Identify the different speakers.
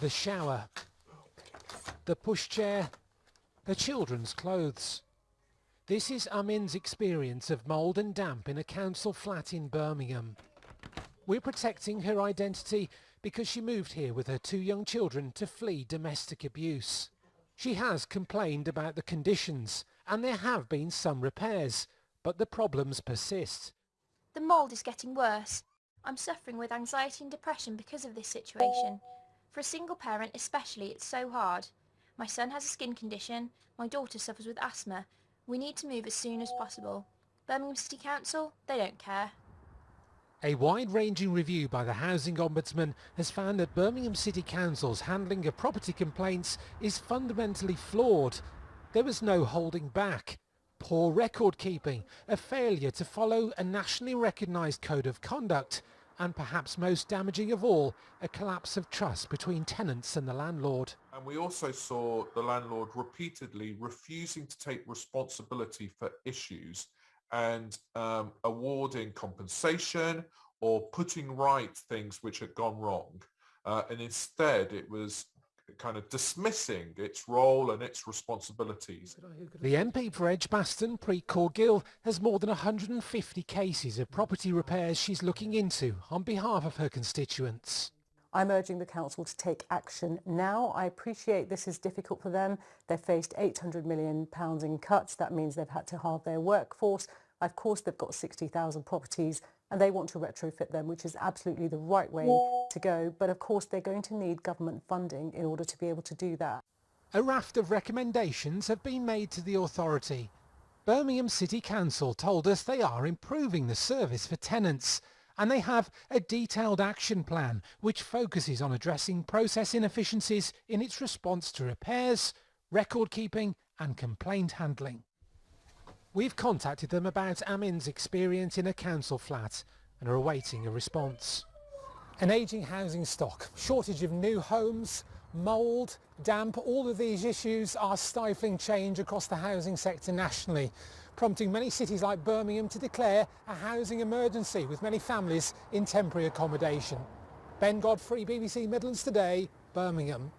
Speaker 1: The shower, the pushchair, the children's clothes. This is Amin's experience of mould and damp in a council flat in Birmingham. We're protecting her identity because she moved here with her 2 young children to flee domestic abuse. She has complained about the conditions and there have been some repairs, but the problems persist.
Speaker 2: The mould is getting worse. I'm suffering with anxiety and depression because of this situation. For a single parent especially, it's so hard. My son has a skin condition, my daughter suffers with asthma. We need to move as soon as possible. Birmingham City Council, they don't care.
Speaker 1: A wide-ranging review by the Housing Ombudsman has found that Birmingham City Council's handling of property complaints is fundamentally flawed. There was no holding back. Poor record keeping, a failure to follow a nationally recognised code of conduct, and perhaps most damaging of all, a collapse of trust between tenants and the landlord.
Speaker 3: And we also saw the landlord repeatedly refusing to take responsibility for issues and awarding compensation or putting right things which had gone wrong. And instead it was kind of dismissing its role and its responsibilities.
Speaker 1: The MP for Edgbaston, Preet, has more than 150 cases of property repairs she's looking into on behalf of her constituents.
Speaker 4: I'm urging the council to take action now. I appreciate this is difficult for them. They've faced £800 million in cuts. That means they've had to halve their workforce. Of course, they've got 60,000 properties and they want to retrofit them, which is absolutely the right way to go. But of course, they're going to need government funding in order to be able to do that.
Speaker 1: A raft of recommendations have been made to the authority. Birmingham City Council told us they are improving the service for tenants, and they have a detailed action plan which focuses on addressing process inefficiencies in its response to repairs, record keeping and complaint handling. We've contacted them about Amin's experience in a council flat and are awaiting a response. An ageing housing stock, shortage of new homes, mould, damp, all of these issues are stifling change across the housing sector nationally, prompting many cities like Birmingham to declare a housing emergency with many families in temporary accommodation. Ben Godfrey, BBC Midlands Today, Birmingham.